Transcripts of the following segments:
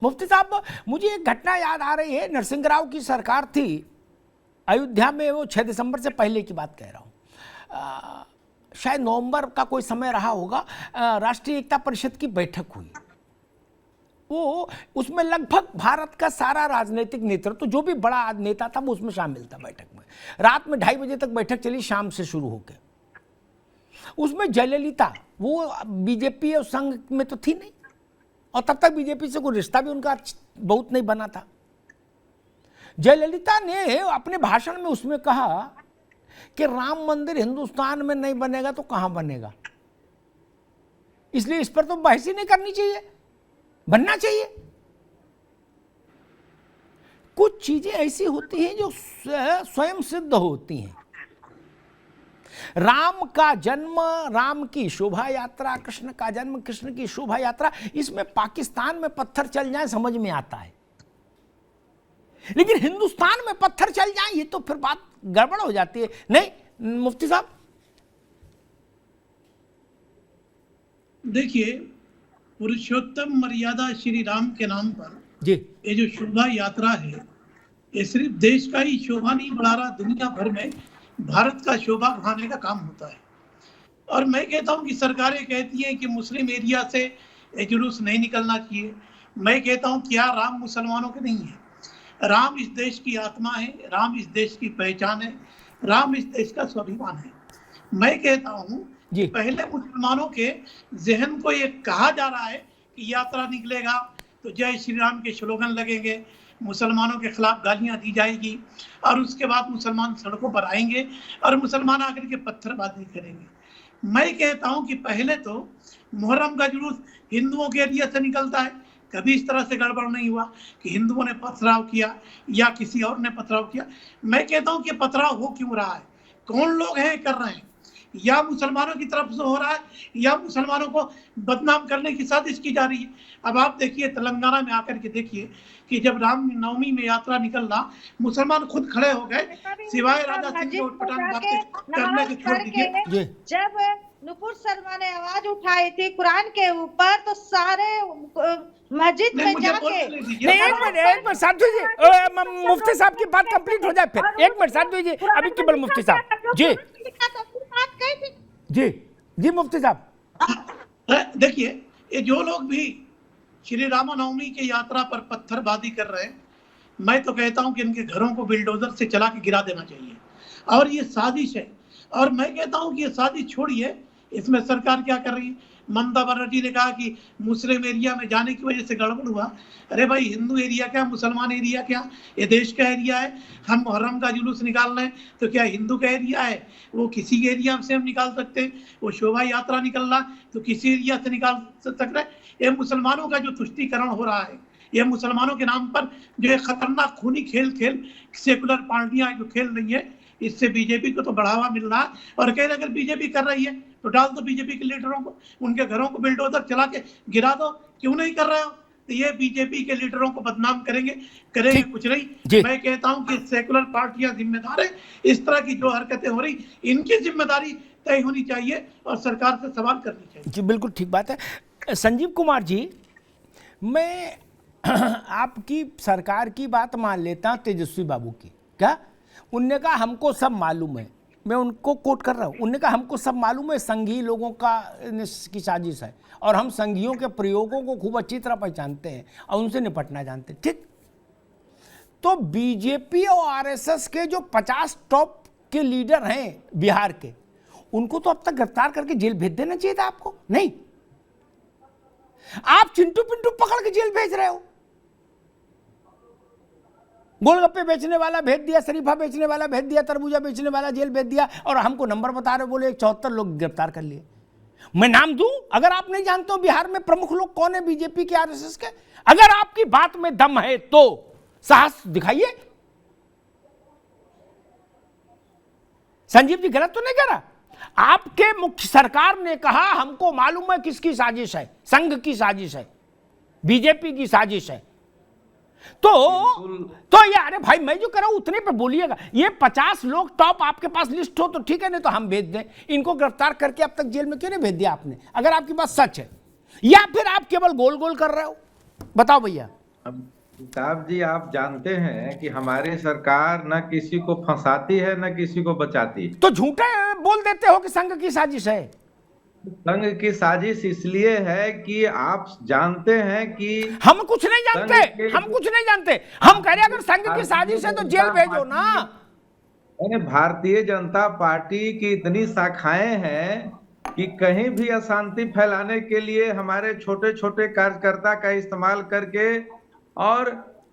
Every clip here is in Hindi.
मुफ्ती साहब, मुझे एक घटना याद आ रही है। नरसिंह राव की सरकार थी अयोध्या में, वो 6 दिसंबर से पहले की बात कह रहा हूँ, शायद नवंबर का कोई समय रहा होगा। राष्ट्रीय एकता परिषद की बैठक हुई। वो उसमें लगभग भारत का सारा राजनीतिक नेतृत्व, जो भी बड़ा नेता था वो उसमें शामिल था बैठक में। रात में 2:30 बजे तक बैठक चली, शाम से शुरू होकर। उसमें जयललिता, वो बीजेपी और संघ में तो थी नहीं, और तब तक बीजेपी से कोई रिश्ता भी उनका बहुत नहीं बना था। जयललिता ने अपने भाषण में उसमें कहा कि राम मंदिर हिंदुस्तान में नहीं बनेगा तो कहां बनेगा, इसलिए इस पर तो बहस ही नहीं करनी चाहिए, बनना चाहिए। कुछ चीजें ऐसी होती हैं जो स्वयं सिद्ध होती हैं। राम का जन्म, राम की शोभा यात्रा, कृष्ण का जन्म, कृष्ण की शोभा यात्रा, इसमें पाकिस्तान में पत्थर चल जाए समझ में आता है, लेकिन हिंदुस्तान में पत्थर चल जाए ये तो फिर बात गड़बड़ हो जाती है। नहीं मुफ्ती साहब, देखिए, पुरुषोत्तम मर्यादा श्री राम के नाम पर जी ये जो शोभा यात्रा है, ये सिर्फ देश का ही शोभा नहीं बढ़ा रहा, दुनिया भर में भारत का शोभा बढ़ाने का काम होता है। और मैं कहता हूं कि सरकारें कहती हैं कि मुस्लिम एरिया से ये जुलूस नहीं निकलना चाहिए। मैं कहता हूं क्या राम मुसलमानों के नहीं है? राम इस देश की आत्मा है, राम इस देश की पहचान है, राम इस देश का स्वाभिमान है। मैं कहता हूं पहले मुसलमानों के जहन को ये कहा जा रहा है कि यात्रा निकलेगा तो जय श्री राम के स्लोगन लगेंगे, मुसलमानों के खिलाफ गालियां दी जाएगी, और उसके बाद मुसलमान सड़कों पर आएंगे और मुसलमान आकर के पत्थरबाजी करेंगे। मैं कहता हूं कि पहले तो मुहर्रम का जुलूस हिंदुओं के एरिया से निकलता है, कभी इस तरह से गड़बड़ नहीं हुआ कि हिंदुओं ने पथराव किया या किसी और ने पथराव किया। मैं कहता हूं कि पथराव हो क्यों रहा है, कौन लोग हैं कर रहे हैं, या मुसलमानों की तरफ से हो रहा है या मुसलमानों को बदनाम करने की साजिश की जा रही है। अब आप देखिए तेलंगाना में आकर के देखिए कि जब राम नवमी में यात्रा निकल रहा, मुसलमान खुद खड़े हो गए, सिवाय राजा सिंह के उटपटांग बातें करने के छोड़ दीजिए। जब नुपुर शर्मा ने आवाज उठाई थी कुरान के ऊपर, तो सारे मस्जिद में जाके एक मिनट साधु जी, मुफ्ती साहब की बात कंप्लीट हो जाए फिर। एक मिनट साधु जी, अभी केवल मुफ्ती साहब जी जी जी मुफ्ती साहब, देखिए, ये जो लोग भी श्री रामनवमी की यात्रा पर पत्थरबाजी कर रहे हैं, मैं तो कहता हूं कि इनके घरों को बिल्डोजर से चला के गिरा देना चाहिए, और ये साजिश है। और मैं कहता हूं कि ये साजिश छोड़िए, इसमें सरकार क्या कर रही है। ममता बनर्जी ने कहा कि मुस्लिम एरिया में जाने की वजह से गड़बड़ हुआ। अरे भाई, हिंदू एरिया क्या, मुसलमान एरिया क्या, ये देश का एरिया है। हम मुहर्रम का जुलूस निकाल रहे हैं तो क्या हिंदू का एरिया है? वो किसी एरिया से हम निकाल सकते हैं। वो शोभा यात्रा निकल रहा तो किसी एरिया से निकाल सकते हैं। ये मुसलमानों का जो तुष्टीकरण हो रहा है, ये मुसलमानों के नाम पर जो एक खतरनाक खूनी खेल सेकुलर पार्टियां जो खेल रही है, इससे बीजेपी को तो बढ़ावा मिल रहा है। और कहीं अगर बीजेपी कर रही है तो डाल दो बीजेपी के लीडरों को, उनके घरों को बिल्डोजर चला के गिरा दो। क्यों नहीं कर रहे हो? तो ये बीजेपी के लीडरों को बदनाम करेंगे कुछ नहीं। मैं कहता हूं कि सेकुलर पार्टियां जिम्मेदार है। इस तरह की जो हरकतें हो रही, इनकी जिम्मेदारी तय होनी चाहिए और सरकार से सवाल करनी चाहिए। जी बिल्कुल ठीक बात है। संजीव कुमार जी, मैं आपकी सरकार की बात मान लेता हूं, तेजस्वी बाबू की। क्या उनने कहा हमको सब मालूम है, मैं उनको कोट कर रहा हूं, उनने कहा हमको सब मालूम है, संघीय लोगों की साजिश है और हम संघियों के प्रयोगों को खूब अच्छी तरह पहचानते हैं और उनसे निपटना जानते हैं। ठीक, तो बीजेपी और आरएसएस के जो 50 टॉप के लीडर हैं बिहार के, उनको तो अब तक गिरफ्तार करके जेल भेज देना चाहिए था आपको। नहीं, आप चिंटू पिंटू पकड़ के जेल भेज रहे हो। गोलगप्पे बेचने वाला भेज दिया, शरीफा बेचने वाला भेज दिया, तरबूजा बेचने वाला जेल भेज दिया, और हमको नंबर बता रहे, बोले 74 लोग गिरफ्तार कर लिए। मैं नाम दूं अगर आप नहीं जानते हो बिहार में प्रमुख लोग कौन है बीजेपी के, आरएसएस के? अगर आपकी बात में दम है तो साहस दिखाइए। संजीव जी गलत तो नहीं कह रहा? आपके मुख्य सरकार ने कहा हमको मालूम है किसकी साजिश है, संघ की साजिश है, बीजेपी की साजिश है। तो ये, अरे भाई मैं जो कर रहा हूं उतने पे बोलिएगा। ये 50 लोग टॉप आपके पास लिस्ट हो तो ठीक है, नहीं तो हम भेज दें। इनको गिरफ्तार करके अब तक जेल में क्यों नहीं भेज दिया आपने, अगर आपकी बात सच है? या फिर आप केवल गोल गोल कर रहे हो? बताओ भैया। साहब जी, आप जानते हैं कि हमारी सरकार न किसी को फंसाती है न किसी को बचाती है। तो झूठे बोल देते हो कि संघ की साजिश है। संघ की साजिश इसलिए है कि आप जानते हैं कि हम कुछ नहीं संघ जानते, के हम कुछ नहीं जानते। हम कह रहे हैं अगर संघ की साजिश है तो जेल भेजो ना। भारतीय जनता पार्टी की इतनी शाखाएं हैं कि कहीं भी अशांति फैलाने के लिए हमारे छोटे छोटे कार्यकर्ता का इस्तेमाल करके और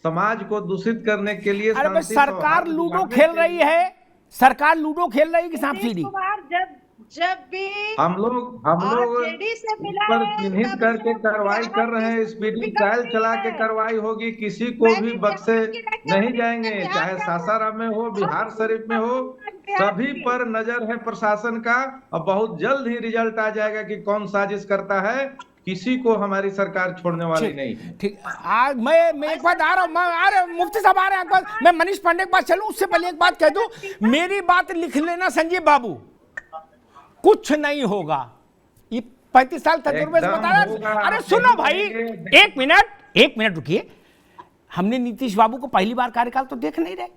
समाज को दूषित करने के लिए, अरे भाई, शांति सरकार सौहार्द लूडो बिगाड़ने खेल के रही लिए है, सरकार लूडो खेल रही है कि सांप नीतीश सीढ़ी। कुमार जब भी हम लोग आरजेडी से उस मिला पर है चिन्हित तब करके उसने कार्रवाई कर बिहार रहे हैं। की स्पीडी विकट ट्रायल की चला के है। कार्रवाई होगी, किसी को मैंने भी बख्शे बिहार की रक्षा नहीं मिनिस्टर जाएंगे, बिहार चाहे का सासाराम में हो, बिहार शरीफ में हो, बिहार सभी की पर नजर है प्रशासन का। और बहुत जल्द ही रिजल्ट आ जाएगा कि कौन साजिश करता है। किसी को हमारी सरकार छोड़ने वाली नहीं है। ठीक, आज मैं एक बात आ रहा हूँ, मैं आ रहा हूँ, मुफ्ती साहब आ रहे हैं, एक बात मैं मनीष पांडे के पास चलूं उससे पहले एक बात कह दूं, मेरी बात लिख लेना संजीव बाबू, कुछ नहीं होगा। ये 35 साल तजुर्बे से बता रहा। अरे सुनो भाई, एक मिनट रुकिए। हमने नीतीश बाबू को पहली बार कार्यकाल तो देख नहीं रहे,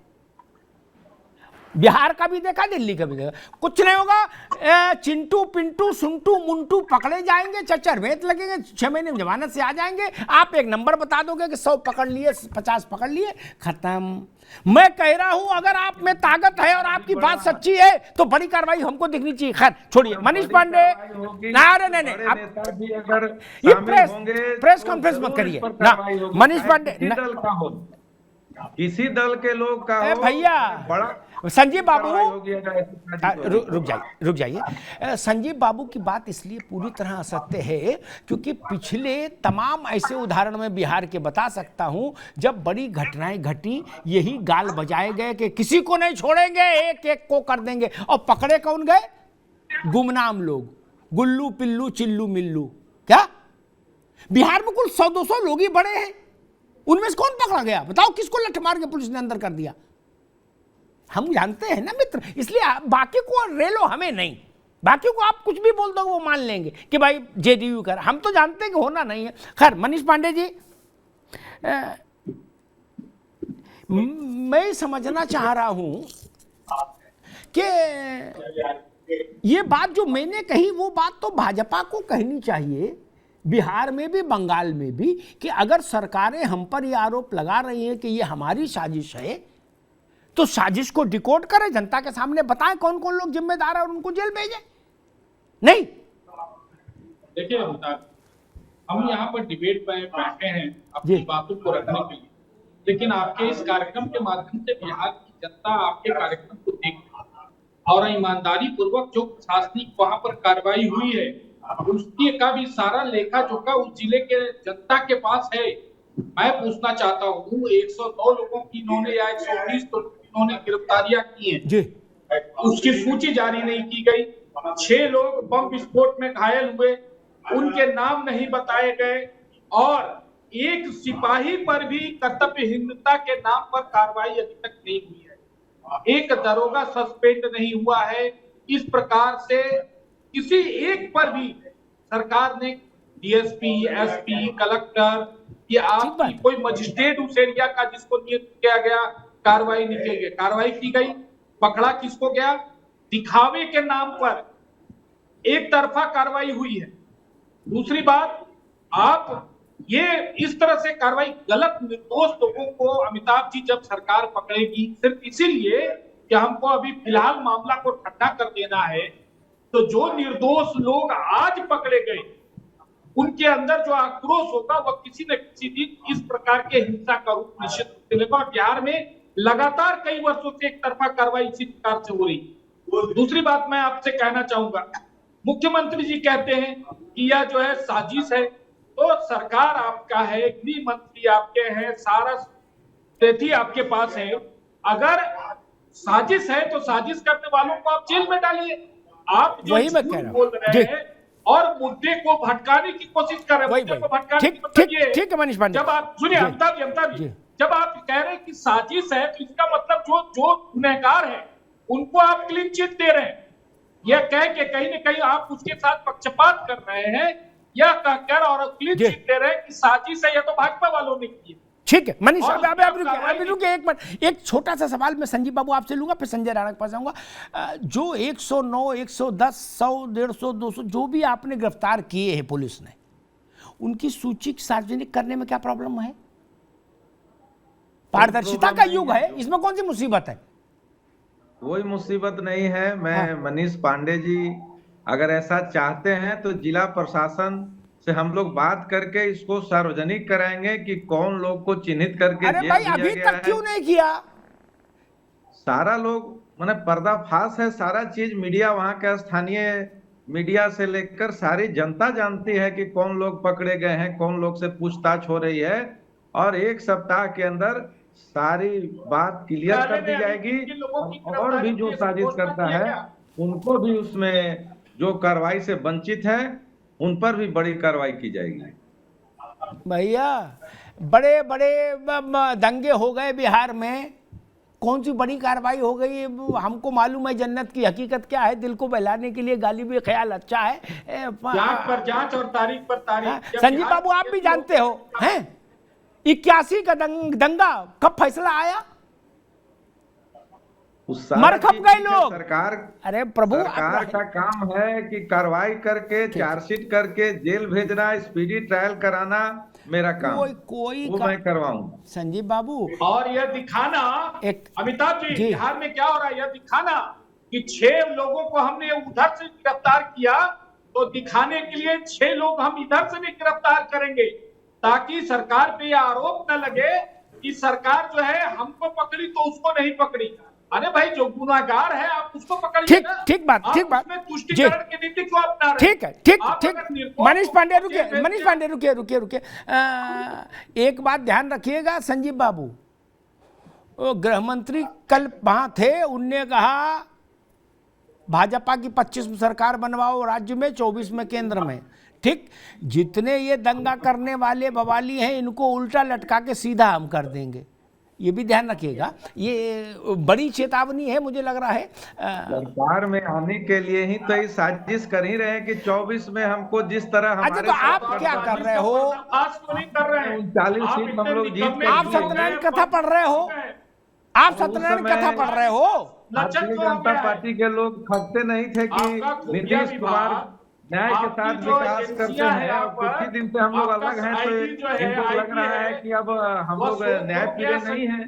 बिहार का भी देखा, दिल्ली का भी देखा, कुछ नहीं होगा। चिंटू पिंटू सुंटू मुंटू पकड़े जाएंगे, चच्चर भेंत लगेंगे, 6 महीने में जमानत से आ जाएंगे। आप एक नंबर बता दोगे कि 100 पकड़ लिए, 50 पकड़ लिए, खत्म। मैं कह रहा हूं अगर आप में ताकत है और आपकी बात सच्ची है तो बड़ी कार्रवाई हमको दिखनी चाहिए। खैर छोड़िए मनीष पांडे, नहीं अगर ये प्रेस कॉन्फ्रेंस मत करिए ना मनीष पांडे, किसी दल के लोग का हो, भैया बड़ा संजीव बाबू रुक जाइए। संजीव बाबू की बात इसलिए पूरी तरह असत्य है क्योंकि पिछले तमाम ऐसे उदाहरण में बिहार के बता सकता हूं जब बड़ी घटनाएं घटी, यही गाल बजाए गए कि किसी को नहीं छोड़ेंगे, एक एक को कर देंगे। और पकड़े कौन गए? गुमनाम लोग, गुल्लू पिल्लू चिल्लू मिल्लू। क्या बिहार में कुल 100-200 लोग ही बड़े हैं, उनमें से कौन पकड़ा गया? बताओ, किसको लठ मार के पुलिस ने अंदर कर दिया? हम जानते हैं ना मित्र, इसलिए बाकी को रेलो हमें नहीं, बाकी को आप कुछ भी बोल दो वो मान लेंगे कि भाई जेडीयू कर, हम तो जानते हैं कि होना नहीं है। खैर मनीष पांडे जी, मैं समझना चाह रहा हूं कि ये बात जो मैंने कही वो बात तो भाजपा को कहनी चाहिए, बिहार में भी बंगाल में भी, कि अगर सरकारें हम पर ये आरोप लगा रही हैं कि ये हमारी साजिश है तो साजिश को डिकोड करें, जनता के सामने बताएं कौन कौन लोग जिम्मेदार है और उनको जेल भेजें। नहीं देखिए अमिताभ, हम यहाँ पर डिबेट में बैठे हैं अपनी बातों को रखने के लिए, लेकिन आपके इस कार्यक्रम के माध्यम से बिहार की जनता आपके कार्यक्रम को देख और ईमानदारी पूर्वक जो प्रशासनिक वहां पर कार्रवाई हुई है उसके का भी सारा लेखा जोखा उस जिले के जनता के पास है। मैं पूछना चाहता हूँ 109 लोगों की इन्होंने या 119 तो इन्होंने गिरफ्तारियां की हैं, उसकी सूची जारी नहीं की गई। 6 लोग बम विस्फोट में घायल हुए, उनके नाम नहीं बताए गए, और एक सिपाही पर भी कर्तव्यहीनता के नाम पर कार्रवाई अभी तक नहीं हुई है। एक दरोगा सस्पेंड नहीं हुआ है। इस प्रकार से किसी एक पर भी सरकार ने डीएसपी, एसपी, कलेक्टर या आपकी कोई मजिस्ट्रेट उस एरिया का जिसको नियुक्त किया गया कार्रवाई नहीं की गई। कार्रवाई की गई, पकड़ा किसको गया? दिखावे के नाम पर एक तरफा कार्रवाई हुई है। दूसरी बात, आप ये इस तरह से कार्रवाई गलत निर्दोष लोगों को अमिताभ जी जब सरकार पकड़ेगी सिर्फ इसीलिए कि हमको अभी फिलहाल मामला को ठंडा कर देना है, तो जो निर्दोष लोग आज पकड़े गए उनके अंदर जो आक्रोश होगा वह किसी न किसी दिन इस प्रकार के हिंसा का रूप निश्चित रूप से लेगा। और बिहार में लगातार कई वर्षों से एक तरफा कार्रवाई इसी प्रकार से हो रही। दूसरी बात मैं आपसे कहना चाहूंगा, मुख्यमंत्री जी कहते हैं कि यह जो है साजिश है, तो सरकार आपका है, गृह मंत्री आपके हैं, सारा स्थिति आपके पास है। अगर साजिश है तो साजिश करने वालों को आप जेल में डालिए। आप जो झूठ बोल रहे हैं और मुद्दे को भटकाने की कोशिश कर रहे हैं, मुद्दे को भटकाने की ठीक है मनीष पांडे, जब आप सुनिए अमिताभ जी, जब आप कह रहे हैं कि साजिश है तो इसका मतलब जो गुनहगार है उनको आप क्लीन चिट दे रहे हैं। यह कह के कहीं न कहीं आप उसके साथ पक्षपात कर रहे हैं, यह कहकर और क्लीन चिट दे रहे हैं कि साजिश है, यह तो भाजपा वालों ने की। ठीक है मनीष, और अभी रुकिए एक मिनट, एक छोटा सा सवाल मैं संजीव बाबू आपसे लूंगा, फिर संजय राणा के पास आऊंगा। जो 109, 110, 100, 150, 200 जो भी आपने गिरफ्तार किए हैं पुलिस ने, उनकी सूची सार्वजनिक करने में क्या प्रॉब्लम है? पारदर्शिता का युग है, इसमें कौन सी मुसीबत है? कोई मुसीबत नहीं है। मैं मनीष पांडे जी अगर ऐसा चाहते हैं तो जिला प्रशासन से हम लोग बात करके इसको सार्वजनिक कराएंगे कि कौन लोग को चिन्हित करके अरे जेल भाई भेजा अभी गया तक है। क्यों नहीं किया? सारा लोग माने पर्दाफाश है, सारा चीज मीडिया, वहां का स्थानीय मीडिया से लेकर सारी जनता जानती है कि कौन लोग पकड़े गए हैं, कौन लोग से पूछताछ हो रही है, और 1 सप्ताह के अंदर सारी बात क्लियर कर दी जाएगी। और भी जो साजिश करता है उनको भी उसमें जो कार्रवाई से वंचित है उन पर भी बड़ी कार्रवाई की जाएगी। भैया बड़े बड़े दंगे हो गए बिहार में, कौन सी बड़ी कार्रवाई हो गई? हमको मालूम है जन्नत की हकीकत क्या है, दिल को बहलाने के लिए गाली भी ख्याल अच्छा है। जांच पर जांच और तारीख पर तारीख। संजीव बाबू आप भी जानते हो हैं 81 का दंगा कब फैसला आया? मर खप गए लोग। सरकार, अरे प्रभु, सरकार का काम है कि कार्रवाई करके चार्जशीट करके जेल भेजना, स्पीडी ट्रायल कराना मेरा काम, कोई वो मैं करवाऊंगा। संजीव बाबू और यह दिखाना अमिताभ जी बिहार में क्या हो रहा है, यह दिखाना कि 6 लोगों को हमने उधर से गिरफ्तार किया, तो दिखाने के लिए 6 लोग हम इधर से भी गिरफ्तार करेंगे, ताकि सरकार पे यह आरोप न लगे कि सरकार जो है हमको पकड़ी तो उसको नहीं पकड़ी। अरे भाई जो गुनाहगार है आप उसको पकड़िए ना। ठीक बात। तुष्टिकरण की नीति क्यों अपना रहे? ठीक। मनीष पांडे रुकिए। एक बात ध्यान रखिएगा संजीव बाबू, गृह मंत्री कल वहां थे, उनने कहा भाजपा की 25 में सरकार बनवाओ राज्य में, 24 में केंद्र में। ठीक, जितने ये दंगा करने वाले बवाली हैं इनको उल्टा लटका के सीधा हम कर देंगे, ये भी ध्यान रखिएगा। ये बड़ी चेतावनी है मुझे लग रहा है। सरकार में आने के लिए ही तो ये साजिश कर ही रहे हैं कि 24 में हमको जिस तरह अच्छा, तो आप क्या कर रहे हो? 40 सीट हम लोग जीत, आप सत्यनारायण कथा पढ़ रहे हो? आप सत्यनारायण कथा पढ़ रहे हो? भारतीय जनता पार्टी के लोग थकते नहीं थे कि नीतीश कुमार न्याय के साथ विकास करते हैं, और कुछ ही दिन से हम लोग अलग हैं, तो इनको लग रहा है कि अब हम लोग न्याय प्रिय नहीं है।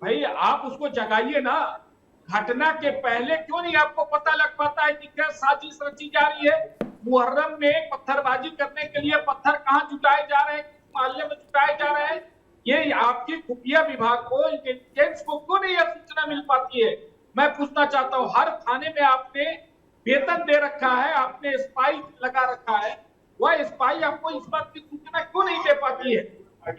भाई आप उसको जगाइए ना, घटना के पहले क्यों नहीं आपको पता लग पाता है कि क्या साजिश रची जा रही है? मुहर्रम में पत्थरबाजी करने के लिए पत्थर कहाँ जुटाए जा रहे हैं, मोहल्ले में जुटाए जा रहे हैं? ये आपकी खुफिया विभाग को, इंटेलिजेंस को क्यों नहीं यह सूचना मिल पाती है? मैं पूछना चाहता हूँ, हर थाने में आपने वेतन दे रखा है, आपने स्पाई लगा रखा है, वह स्पाई आपको इस बात की सूचना क्यों नहीं दे पाती है?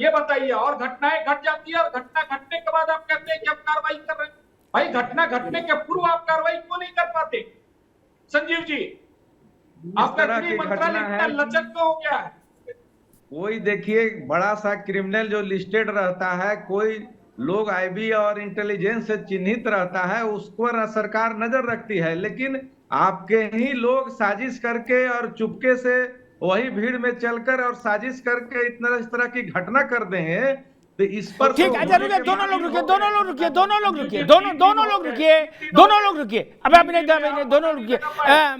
ये बताइए। और घटनाएं घट जाती है और घटना घटने के बाद आप कहते हैं कि आप कार्रवाई कर रहे हैं। भाई घटना घटने के पूर्व आप कार्रवाई क्यों नहीं कर पाते? संजीव जी, आपका गृह मंत्रालय इतना लचक क्यों हो गया है? कोई देखिए बड़ा सा क्रिमिनल जो लिस्टेड रहता है, कोई लोग आईबी और इंटेलिजेंस से चिन्हित रहता है, उसको सरकार नजर रखती है, लेकिन आपके ही लोग साजिश करके और चुपके से वही भीड़ में चलकर और साजिश करके इस तरह की घटना कर देंगे, तो इस पर ठीक है। दोनों लोग रुकिए। अब आप नहीं, दोनों लोग रुकिए।